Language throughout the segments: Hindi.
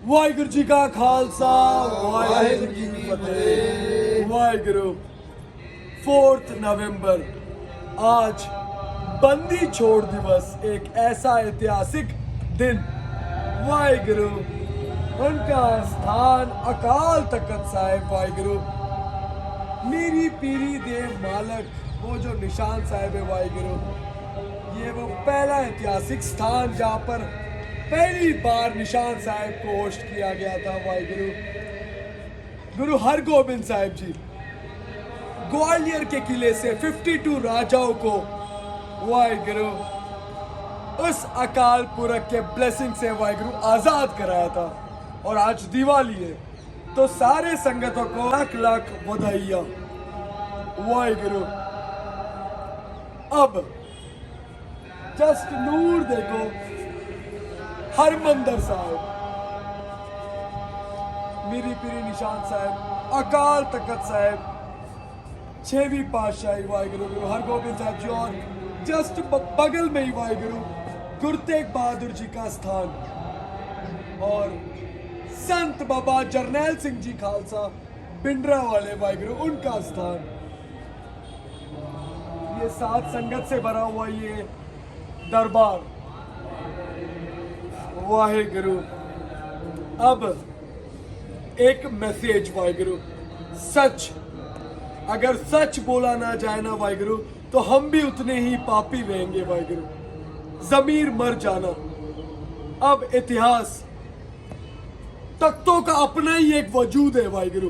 ਵਾਹਿਗੁਰੂ ਜੀ ਕਾ ਖਾਲਸਾ ਵਾਹਿਗੁਰੂ जी की फतेह। वाहिगुरु 4 नवंबर आज बंदी छोड़ दिवस, एक ऐसा ऐतिहासिक दिन। वाहिगुरु उनका स्थान अकाल तख्त साहिब वाहिगुरु मीरी पीरी देव मालक, वो जो निशान साहिब है वाहिगुरु, ये वो पहला ऐतिहासिक स्थान जहाँ पर पहली बार निशान साहिब को होस्ट किया गया था। वाहिगुरु गुरु हरगोबिंद साहिब जी ग्वालियर के किले से 52 राजाओं को वाहिगुरु उस अकाल पुरख के ब्लेसिंग से वाहिगुरु आजाद कराया था। और आज दिवाली है तो सारे संगतों को लाख लाख बधाइयां। वाहिगुरु अब जस्ट नूर देखो, हरमंदर साहिब, मीरी पीरी निशान साहिब, अकाल तख्त साहिब, 6वीं पातशाही वाहिगुरु गुरु हरगोबिंद साहब जी, और जस्ट बगल में ही वाहिगुरु गुरु तेग बहादुर जी का स्थान और संत बाबा जरनैल सिंह जी खालसा बिंद्रा वाले वाहिगुरु उनका स्थान। ये सात संगत से भरा हुआ ये दरबार वाहिगुरु। अब एक मैसेज वाहिगुरु, सच अगर सच बोला ना जाए ना वाहिगुरु तो हम भी उतने ही पापी रहेंगे वाहिगुरु। जमीर मर जाना। अब इतिहास तख्तों का अपना ही एक वजूद है वाहिगुरु।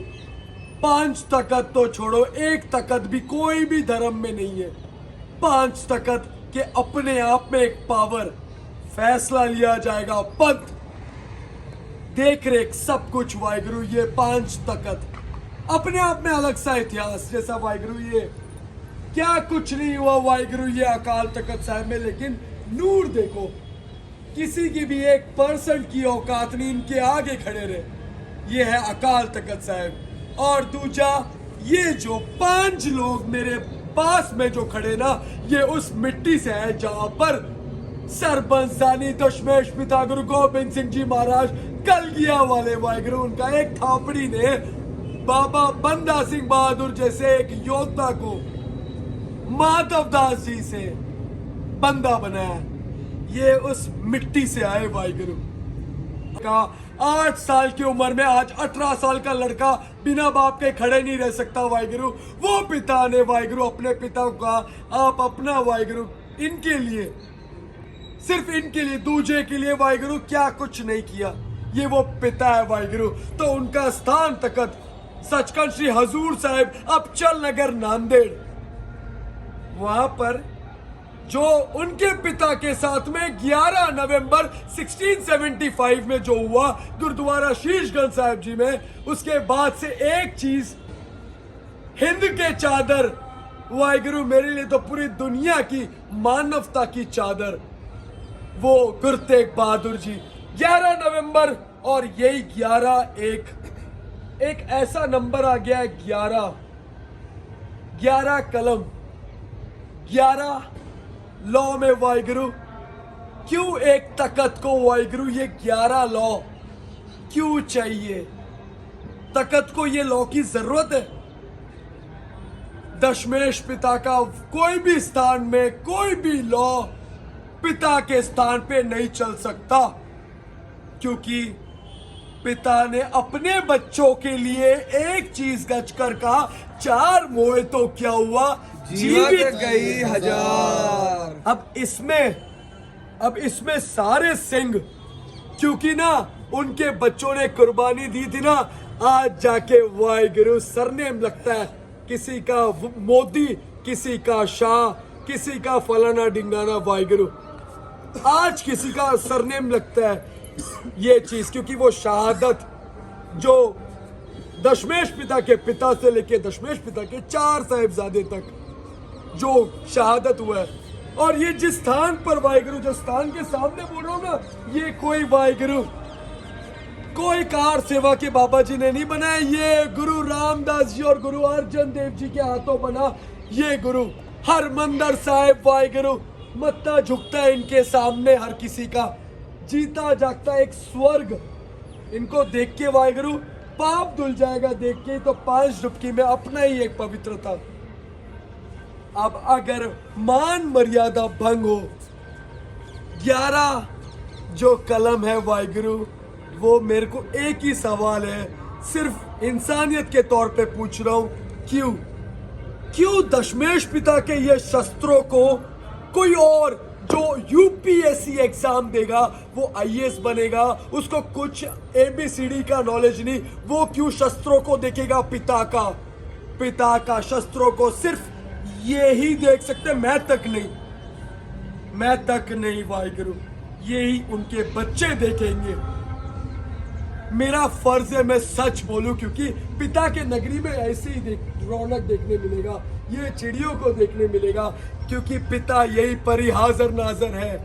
5 तख्त तो छोड़ो, एक तख्त भी कोई भी धर्म में नहीं है। 5 तख्त के अपने आप में एक पावर, फैसला लिया जाएगा, पद, देख रेख, सब कुछ वाहिगुरु। ये 5 तख्त अपने आप में अलग सा इतिहास जैसा वाहिगुरु। ये क्या कुछ नहीं हुआ वाहिगुरु ये अकाल तख्त साहिब में, लेकिन नूर देखो, किसी की भी 1% की औकात नहीं इनके आगे खड़े रहे। ये है अकाल तख्त साहिब। और दूजा, ये जो 5 लोग मेरे पास में जो खड़े ना, ये उस मिट्टी से है जहां पर सरबंसानी दशमेश पिता गुरु गोबिंद सिंह जी महाराज कलगिया वाले वाहिगुरु, उनका एक थापड़ी ने बाबा बंदा सिंह बहादुर जैसे एक योद्धा को माधवदास जी से बंदा बनाया। ये उस मिट्टी से आए वाहिगुरु का। 8 साल की उम्र में आज 18 साल का लड़का बिना बाप के खड़े नहीं रह सकता वाहिगुरु। वो पिता ने वाहिगुरु अपने पिता का आप अपना वाहिगुरु इनके लिए, सिर्फ इनके लिए, दूजे के लिए वाहिगुरु क्या कुछ नहीं किया। ये वो पिता है वाहिगुरु। तो उनका स्थान तख्त सचखंड श्री हजूर साहिब अबचल नगर नांदेड़, वहां पर जो उनके पिता के साथ में 11 नवंबर 1675 में जो हुआ गुरुद्वारा शीशगंज साहिब जी में, उसके बाद से एक चीज, हिंद के चादर वाहिगुरु, मेरे लिए तो पूरी दुनिया की मानवता की चादर, वो गुरु तेग बहादुर जी। 11 नवंबर, और यही 11 एक ऐसा नंबर आ गया है, 11 कलम, 11 लॉ में वाहिगुरु। क्यों एक तख्त को वाहिगुरु ये 11 लॉ क्यों चाहिए? तख्त को ये लॉ की जरूरत है? दशमेश पिता का कोई भी स्थान में कोई भी लॉ पिता के स्थान पे नहीं चल सकता, क्योंकि पिता ने अपने बच्चों के लिए एक चीज गच कर कहा, 4 मोए तो क्या हुआ, जीवित गई 1000। अब इसमें सारे सिंह, क्योंकि ना उनके बच्चों ने कुर्बानी दी थी ना, आज जाके वाहिगुरु सरनेम लगता है, किसी का मोदी, किसी का शाह, किसी का फलाना डिंगाना वाहिगुरु। आज किसी का सरनेम लगता है ये चीज, क्योंकि वो शहादत जो दशमेश पिता के पिता से लेके दशमेश पिता के 4 साहिबजादे तक जो शहादत हुआ है। और ये जिस स्थान पर वाहिगुरु, जो स्थान के सामने बोल रहा हूं ना, ये कोई वाहिगुरु कोई कार सेवा के बाबा जी ने नहीं बनाया, ये गुरु रामदास जी और गुरु अर्जन देव जी के हाथों बना। ये गुरु हरमंदर साहिब वाहिगुरु, मत्था झुकता है इनके सामने हर किसी का। जीता जागता एक स्वर्ग इनको देख के वाहिगुरु पाप धुल जाएगा देख के, तो 5 डुबकी में अपना ही एक पवित्रता। अब अगर मान मर्यादा भंग हो, 11 जो कलम है वाहिगुरु, वो मेरे को एक ही सवाल है, सिर्फ इंसानियत के तौर पे पूछ रहा हूं, क्यों दशमेश पिता के ये शस्त्रों को कोई और जो यूपीएससी एग्जाम देगा, वो आईएएस बनेगा, उसको कुछ एबीसीडी का नॉलेज नहीं, वो क्यों शस्त्रों को देखेगा? पिता का शस्त्रों को सिर्फ ये ही देख सकते, मैं तक नहीं वाहिगुरु, यही उनके बच्चे देखेंगे। मेरा फर्ज है मैं सच बोलूं, क्योंकि पिता के नगरी में ऐसे ही रौनक देखने मिलेगा, ये चिड़ियों को देखने मिलेगा, क्योंकि पिता यही पर ही हाजिर नाजर है।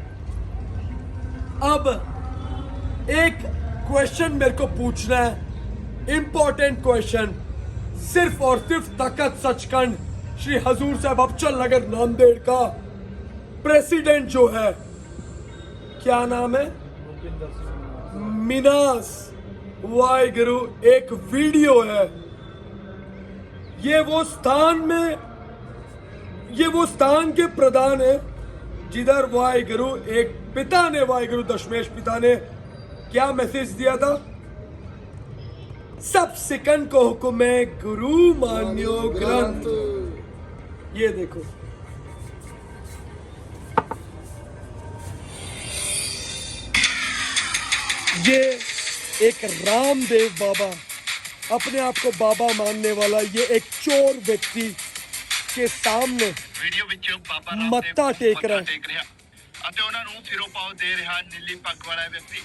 अब एक क्वेश्चन मेरे को पूछना है, इंपॉर्टेंट क्वेश्चन, सिर्फ और सिर्फ तखत सचखंड श्री हजूर साहब अबचल नगर नांदेड़ का प्रेसिडेंट जो है, क्या नाम है? मिनास वाहिगुरु, एक वीडियो है, ये वो स्थान के प्रधान है जिधर वाहिगुरु एक पिता ने, वाहिगुरु दशमेश पिता ने क्या मैसेज दिया था? सब सिकन को हुक्म है गुरु मान्यो ग्रंथ। ये देखो, ये एक रामदेव बाबा, अपने आप को बाबा मानने वाला, ये एक चोर व्यक्ति के सामने ਵੀਡੀਓ ਵਿੱਚ ਬਾਬਾ ਰਾਮਦੇਵ ਮੱਥਾ ਟੇਕ ਰਿਹਾ ਅਤੇ ਉਹਨਾਂ ਨੂੰ ਸਿਰੋਂ ਪਾਉ ਦੇ ਰਿਹਾ ਨੀਲੀ ਪੱਗ ਵਾਲਾ ਵਿਅਕਤੀ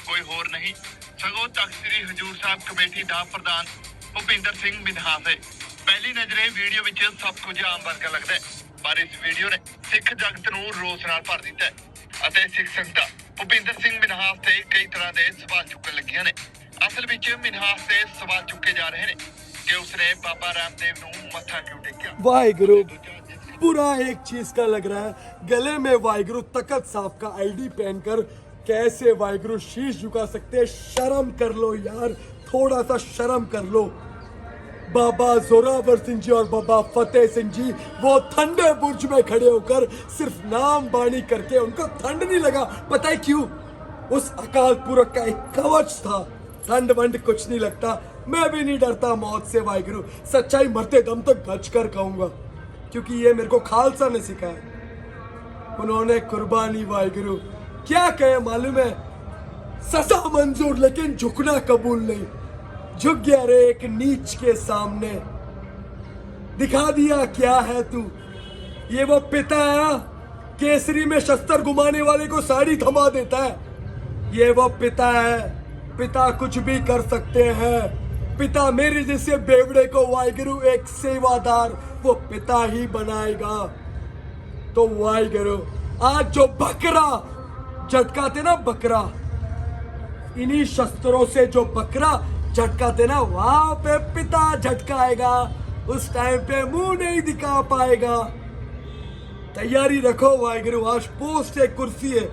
ਕੋਈ ਹੋਰ ਨਹੀਂ ਸਗੋਂ ਤਖਤ ਸ੍ਰੀ ਹਜੂਰ ਸਾਹਿਬ ਕਮੇਟੀ ਦਾ ਪ੍ਰਧਾਨ ਭੁਪਿੰਦਰ ਸਿੰਘ ਮਿਨਹਾਸ ਹੈ। ਪਹਿਲੀ ਨਜ਼ਰੇ ਵੀਡੀਓ ਵਿੱਚ ਸਭ ਕੁਝ ਆਮ ਵਰਗਾ ਲੱਗਦਾ ਹੈ, ਪਰ ਇਸ ਵੀਡੀਓ ਨੇ ਸਿੱਖ ਜਗਤ ਨੂੰ ਰੋਸ ਨਾਲ ਭਰ ਦਿੱਤਾ ਹੈ ਅਤੇ ਸਿੱਖ ਸੰਗਤਾਂ ਭੁਪਿੰਦਰ ਸਿੰਘ ਮਿਨਹਾਸ ਤੇ ਕਈ ਤਰ੍ਹਾਂ ਦੇ ਸਵਾਲ ਚੁੱਕਣ ਲੱਗੀਆਂ ਨੇ। ਅਸਲ ਵਿੱਚ ਮਿਨਹਾਸ ਤੇ ਸਵਾਲ ਚੁੱਕੇ ਜਾ ਰਹੇ ਨੇ कि उसने बाबा रामदेव ਨੂੰ ਮੱਥਾ क्यों टेका। वाहिगुरु पूरा एक चीज का लग रहा है, गले में वाहिगुरु तखत साहब का आईडी पहनकर कैसे वाहिगुरु शीश झुका सकते हैं? शर्म कर लो यार, थोड़ा सा शर्म कर लो। बाबा जोरावर सिंह जी और बाबा फतेह सिंह जी वो ठंडे बुर्ज में खड़े होकर सिर्फ नाम बाणी करके उनको ठंड नहीं लगा, पता है क्यों? उस अकाल पुरख का एक कवच था, ठंड वंड कुछ नहीं लगता, मैं भी नहीं डरता मौत से वाहिगुरु, सच्चाई मरते दम तक बच कर कहूंगा, क्योंकि ये मेरे को खालसा ने सिखाया। उन्होंने कुर्बानी वाहिगुरु क्या कहे मालूम है? सजा मंजूर लेकिन झुकना कबूल नहीं। झुक गया रे एक नीच के सामने, दिखा दिया क्या है तू। ये वो पिता है केसरी में शस्त्र घुमाने वाले को साड़ी थमा देता है, ये वो पिता है, पिता कुछ भी कर सकते हैं। पिता मेरे जैसे बेवड़े को वाहिगुरु एक सेवादार वो पिता ही बनाएगा। तो वाहिगुरु आज जो बकरा झटकाते ना, बकरा इन्हीं शस्त्रों से जो बकरा झटकाते ना, वहां पे पिता झटकाएगा, उस टाइम पे मुंह नहीं दिखा पाएगा। तैयारी रखो वाहिगुरु, आज पोस्ट है, कुर्सी है,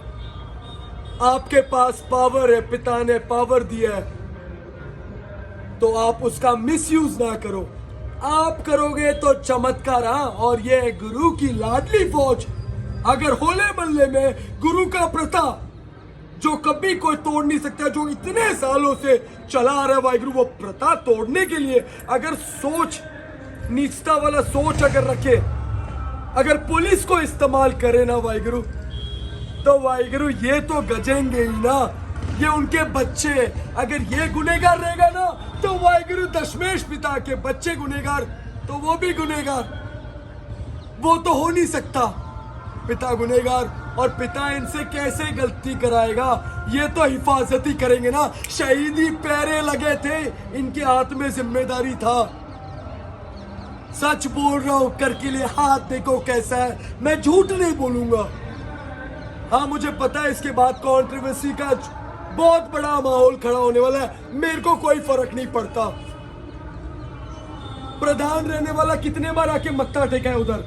आपके पास पावर है, पिता ने पावर दिया है, तो आप उसका मिसयूज ना करो। आप करोगे तो चमत्कार। और ये गुरु की लाडली फौज, अगर होले मोहल्ले में गुरु का प्रथा जो कभी कोई तोड़ नहीं सकता, जो इतने सालों से चला आ रहा है वाहिगुरु, वो प्रथा तोड़ने के लिए अगर सोच, नीचता वाला सोच अगर रखे, अगर पुलिस को इस्तेमाल करे ना वाहिगुरु, तो वाहिगुरु ये तो गजेंगे ही ना, ये उनके बच्चे। अगर ये गुनेगार रहेगा ना, तो वाहिगुरु दशमेश पिता के बच्चे गुनेगार, तो वो भी गुनेगार, वो तो हो नहीं सकता पिता गुनेगार। और पिता इनसे कैसे गलती कराएगा? ये तो हिफाजती करेंगे ना, शहीदी पैरे लगे थे, इनके हाथ में जिम्मेदारी था। सच बोल रहा हूं, करके लिए हाथ देखो कैसा है, मैं झूठ नहीं बोलूंगा। हाँ मुझे पता है इसके बाद कंट्रोवर्सी का बहुत बड़ा माहौल खड़ा होने वाला है, मेरे को कोई फर्क नहीं पड़ता। प्रधान रहने वाला कितने बार आके मत्था टेका है उधर?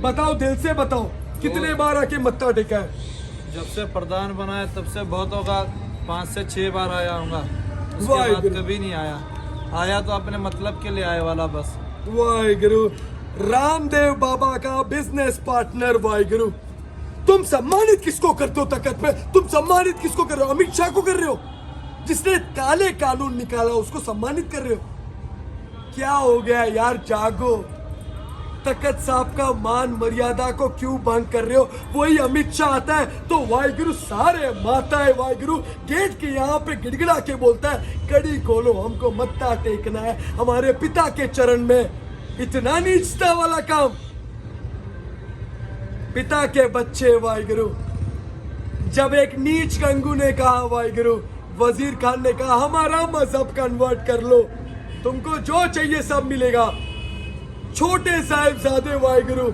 बताओ, दिल से बताओ, कितने बार आके मत्था टेका है? जब से प्रधान बना है तब से बहुतों का 5 से 6 बार आया हूँगा, उसके बाद वाहिगुरु। कभी नहीं आया। आया तो अपने मतलब के लिए आए वाला बस। वाहिगुरु। रामदेव बाबा का बिजनेस पार्टनर वाहिगुरु। तुम सम्मानित किसको करते हो तखत पे? तुम सम्मानित किसको कर रहे हो? अमित शाह को कर रहे हो, जिसने काले कानून निकाला उसको सम्मानित कर रहे हो। क्या हो गया यार, जागो। तखत साहब का मान मर्यादा को क्यों भंग कर रहे हो? वही अमित शाह आता है तो वाहिगुरु सारे माता है वाहिगुरु गेट के यहाँ पे गिड़गिड़ा के बोलता है, कड़ी खोलो, हमको मत्था टेकना है हमारे पिता के चरण में। इतना नीचता वाला काम। पिता के बच्चे वाहिगुरु। जब एक नीच गंगू ने कहा वाहिगुरु, वजीर खान ने कहा हमारा मजहब कन्वर्ट कर लो, तुमको जो चाहिए सब मिलेगा। छोटे साहिबजादे वाहिगुरु,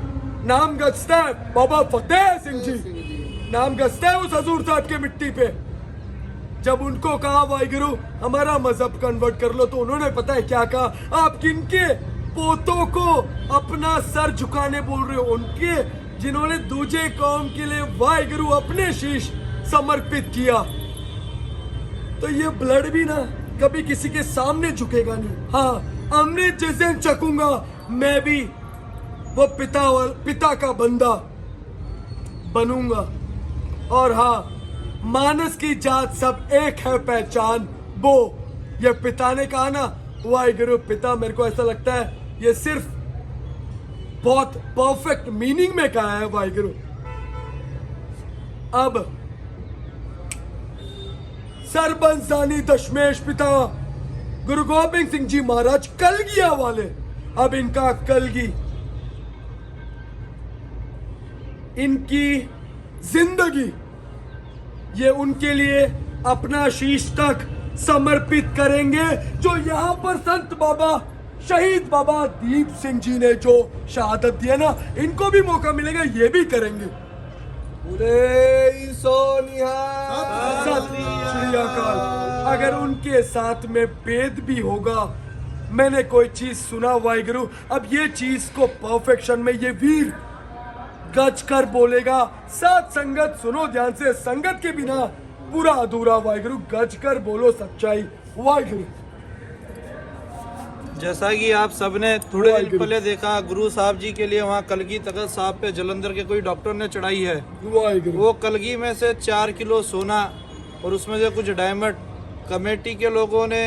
नाम गजता है बाबा फतेह सिंह जी, नाम गजता है उस हजूर साहब के मिट्टी पे। जब उनको कहा वाहिगुरु हमारा मजहब कन्वर्ट कर लो, तो उन्होंने पता है क्या कहा? आप किनके पोतों को अपना सर झुकाने बोल रहे हो? उनके जिन्होंने दूसरे कौम के लिए वाहिगुरु अपने शीश समर्पित किया। तो ये ब्लड भी ना कभी किसी के सामने झुकेगा नहीं। हाँ, अमृत जिस दिन चखूंगा मैं भी वो पिता का बंदा बनूंगा। और हाँ, मानस की जात सब एक है पहचान वो, ये पिता ने कहा ना वाहिगुरु। पिता मेरे को ऐसा लगता है ये सिर्फ बहुत परफेक्ट मीनिंग में कहा है वाहिगुरु। अब सरबंसानी दशमेश पिता गुरु गोबिंद सिंह जी महाराज कलगिया वाले, अब इनका कलगी, इनकी जिंदगी ये उनके लिए अपना शीश तक समर्पित करेंगे। जो यहाँ पर संत बाबा शहीद बाबा दीप सिंह जी ने जो शहादत दिया ना, इनको भी मौका मिलेगा, ये भी करेंगे। सत श्री अकाल। अगर उनके साथ में भेद भी होगा, मैंने कोई चीज सुना वाहिगुरु, अब ये चीज को परफेक्शन में ये वीर गज कर बोलेगा। साथ संगत सुनो ध्यान से, संगत के बिना पूरा अधूरा वाहिगुरु, गज कर बोलो सच्चाई वाहिगुरु। जैसा कि आप सबने थोड़े दिन पहले देखा, गुरु साहब जी के लिए वहाँ कलगी तखत साहब पे जलंधर के कोई डॉक्टर ने चढ़ाई है। वो कलगी में से 4 किलो सोना और उसमें से कुछ डायमंड कमेटी के लोगों ने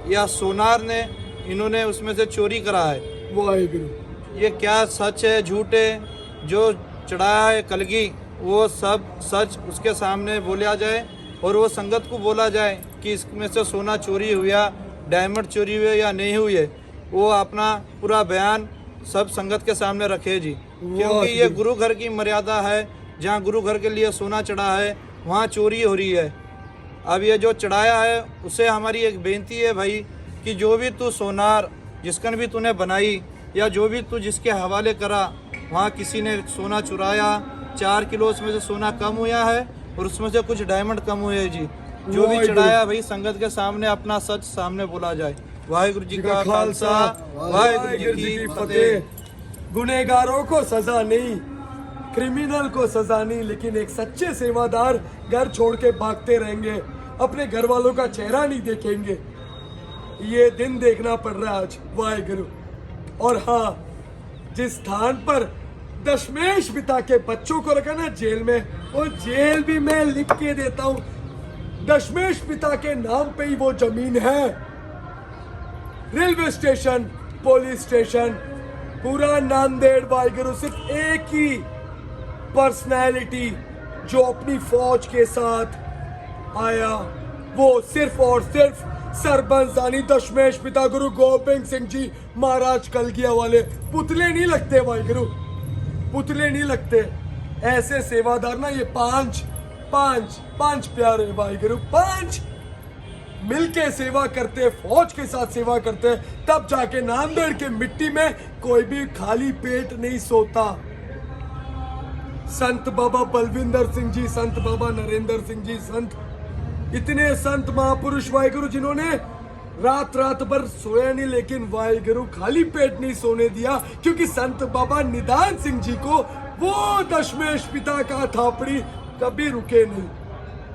या सोनार ने इन्होंने उसमें से चोरी करा है। वाहिगुरु। ये क्या सच है झूठ है? जो चढ़ाया है कलगी वो सब सच उसके सामने बोला जाए और वो संगत को बोला जाए कि इसमें से सोना चोरी हुआ, डायमंड चोरी हुए या नहीं हुए। वो अपना पूरा बयान सब संगत के सामने रखे जी, क्योंकि ये गुरु घर की मर्यादा है। जहाँ गुरु घर के लिए सोना चढ़ा है वहाँ चोरी हो रही है। अब ये जो चढ़ाया है उसे हमारी एक बेनती है भाई कि जो भी तू सोनार जिसकन भी तूने बनाई या जो भी तू जिसके हवाले करा, वहाँ किसी ने सोना चुराया, 4 किलो उसमें से सोना कम हुआ है और उसमें से कुछ डायमंड कम हुए हैं जी। जो भी चढ़ाया भाई संगत के सामने अपना सच सामने बोला जाए। वाहिगुरु जी का खालसा, वाहिगुरु जी की फतेह। गुनहगारों को सजा नहीं, क्रिमिनल को सजा नहीं, लेकिन एक सच्चे सेवादार घर छोड़ के भागते रहेंगे, अपने घर वालों का चेहरा नहीं देखेंगे। ये दिन देखना पड़ रहा है आज वाहिगुरु। और हाँ, जिस स्थान पर दशमेश पिता के बच्चों को रखा ना जेल में, वो जेल भी मैं लिख के देता हूँ। दशमेश पिता के नाम पे ही वो जमीन है। रेलवे स्टेशन, पुलिस स्टेशन, पूरा नांदेड़ वाहिगुरु, सिर्फ एक ही पर्सनैलिटी जो अपनी फौज के साथ आया, वो सिर्फ और सिर्फ सरबंसानी दशमेश पिता गुरु गोबिंद सिंह जी महाराज कलगिया वाले। पुतले नहीं लगते वाहिगुरु, पुतले नहीं लगते। ऐसे सेवादार ना ये पांच प्यारे वाहिगुरु, 5 मिलके सेवा करते, फौज के साथ सेवा करते, तब जाके नांदेड़ के मिट्टी में कोई भी खाली पेट नहीं सोता। संत बाबा बलविंदर सिंह जी, संत बाबा नरेंद्र सिंह जी, संत इतने संत महापुरुष वाहिगुरु जिन्होंने रात भर सोया नहीं, लेकिन वाहिगुरु खाली पेट नहीं सोने दिया, क्योंकि संत बाबा निदान सिंह जी को वो दशमेश पिता का थापड़ी कभी रुके नहीं।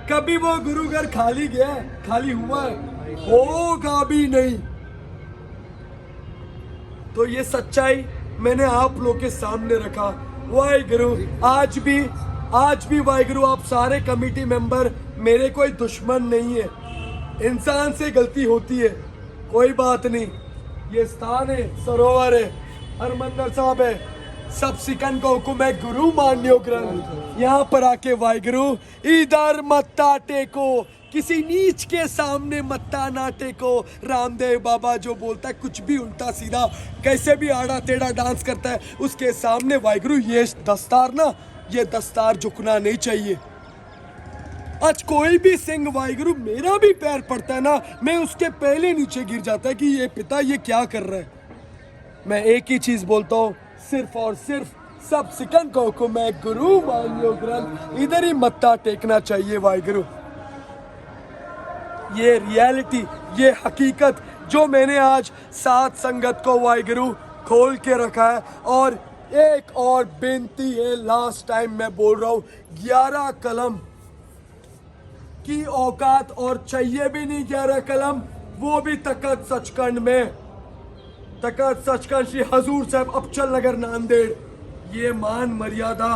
कभी वो गुरु घर खाली गया है? खाली हुआ है? होगा भी नहीं। तो ये सच्चाई मैंने आप लोग के सामने रखा। वाहिगुरु, आज भी वाहिगुरु, आप सारे कमेटी मेंबर मेरे कोई दुश्मन नहीं है। इंसान से गलती होती है, कोई बात नहीं। ये स्थान है, सरोवर है, हरमंदिर साहब है, सब सिकन को हुक्म है, गुरु मान्यो ग्रंथ। यहाँ पर आके वाहिगुरु इधर मत्था टेको, किसी नीच के सामने मत्था ना टेको। रामदेव बाबा जो बोलता है कुछ भी उल्टा सीधा कैसे भी आड़ा टेढ़ा डांस करता है, उसके सामने वाहिगुरु ये दस्तार ना, ये दस्तार झुकना नहीं चाहिए। आज कोई भी सिंह वाहिगुरु मेरा भी पैर पड़ता है ना, मैं उसके पहले नीचे गिर जाता है कि ये पिता ये क्या कर रहा है। मैं एक ही चीज बोलता हूँ, सिर्फ और सिर्फ सब सिकन को हुक्म है, गुरु मान्यो ग्रंथ, इधर ही मत्था टेकना चाहिए वाहिगुरु। ये रियलिटी, ये हकीकत जो मैंने आज साथ संगत को वाहिगुरु खोल के रखा है। और एक और बेनती है, लास्ट टाइम मैं बोल रहा हूँ, 11 कलम की औकात और चाहिए भी नहीं 11 कलम, वो भी तखत सचखंड में, तखत सचखंड श्री हजूर साहब अबचल नगर नांदेड़। ये मान मर्यादा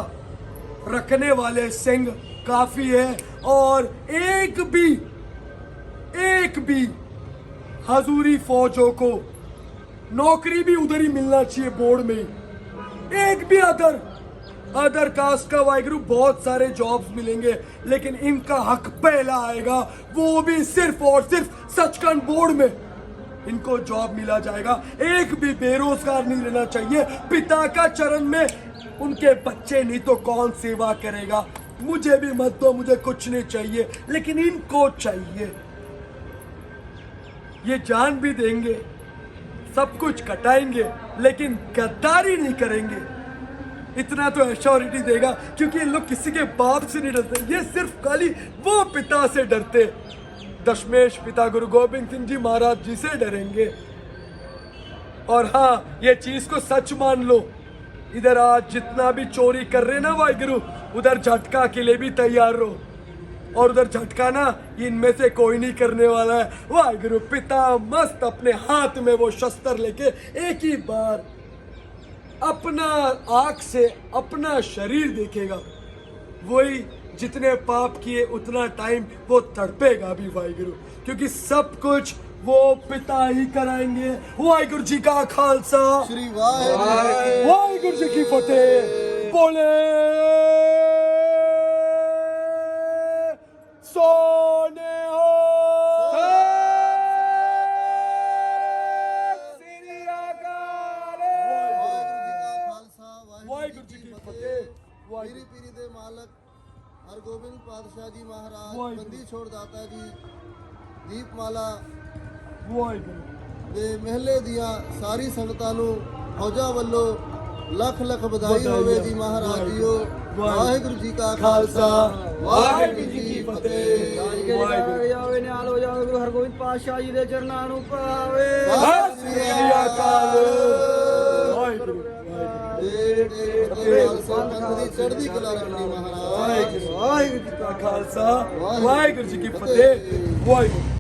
रखने वाले सिंह काफी है। और एक भी हजूरी फौजों को नौकरी भी उधर ही मिलना चाहिए बोर्ड में ही। एक भी अदर कास्ट का वाहिगुरु बहुत सारे जॉब्स मिलेंगे, लेकिन इनका हक पहला आएगा, वो भी सिर्फ और सिर्फ सचखंड बोर्ड में इनको जॉब मिला जाएगा। एक भी बेरोजगार नहीं रहना चाहिए। पिता का चरण में उनके बच्चे नहीं तो कौन सेवा करेगा। मुझे भी मत दो, मुझे कुछ नहीं चाहिए, लेकिन इनको चाहिए। ये जान भी देंगे, सब कुछ कटाएंगे, लेकिन गद्दारी नहीं करेंगे। इतना तो एश्योरिटी देगा, क्योंकि ये लोग किसी के बाप से नहीं डरते, ये सिर्फ खाली वो पिता से डरते, दशमेश पिता गुरु गोविंद सिंह जी महाराज जी से डरेंगे। और हाँ, ये चीज को सच मान लो, इधर आज जितना भी चोरी कर रहे ना वाहिगुरु, उधर झटका के लिए भी तैयार रहो। और उधर झटका ना, इनमें से कोई नहीं करने वाला है। वाहिगुरु पिता मस्त अपने हाथ में वो शस्त्र लेके एक ही बार अपना आंख से अपना शरीर देखेगा। वही जितने पाप किए उतना टाइम वो तड़पेगा भी वाहिगुरु, क्योंकि सब कुछ वो पिता ही कराएंगे। वाहिगुरु जी का खालसा, श्री वाहिगुरु, वाहिगुरु जी की फतेह। बोले सोने हो श्री अकाल। वाहिगुरु जी की फतेह। पीरी पीरी दे मालक हरगोबिंद पातशाह जी महाराज, वाहिगुरु। बंदी छोड़ दाता जी, दीपमाला वाहिगुरु ਦੇ ਮਹਿਲੇ ਦੀਆਂ ਸਾਰੀ ਸੰਗਤਾਂ ਨੂੰ ਫੌਜਾਂ ਵੱਲੋਂ ਲੱਖ ਲੱਖ ਵਧਾਈ ਹੋਵੇ ਜੀ ਮਹਾਰਾਜ ਜੀਓ। ਵਾਹਿਗੁਰੂ ਜੀ ਕਾ ਖਾਲਸਾ, ਵਾਹਿਗੁਰੂ ਜੀ ਕੀ ਫਤਿਹ। ਜਾਵੇ ਨਿਹਾਲ ਹੋ ਜਾਵੇ ਗੁਰੂ ਹਰਗੋਬਿੰਦ ਪਾਤਸ਼ਾਹ ਜੀ ਦੇ ਚਰਨਾਂ ਨੂੰ ਪਾਵੇ। ਸਤਿ ਸ੍ਰੀ ਅਕਾਲ। ਵਾਹਿਗੁਰੂ ਦੀ ਚੜ੍ਹਦੀ ਕਲਾ ਰੱਖਣੀ ਮਹਾਰਾਜ। ਵਾਹਿਗੁਰੂ ਜੀ ਕਾ ਖਾਲਸਾ, ਵਾਹਿਗੁਰੂ ਜੀ ਕੀ ਫਤਿਹ। ਵਾਹਿਗੁਰੂ।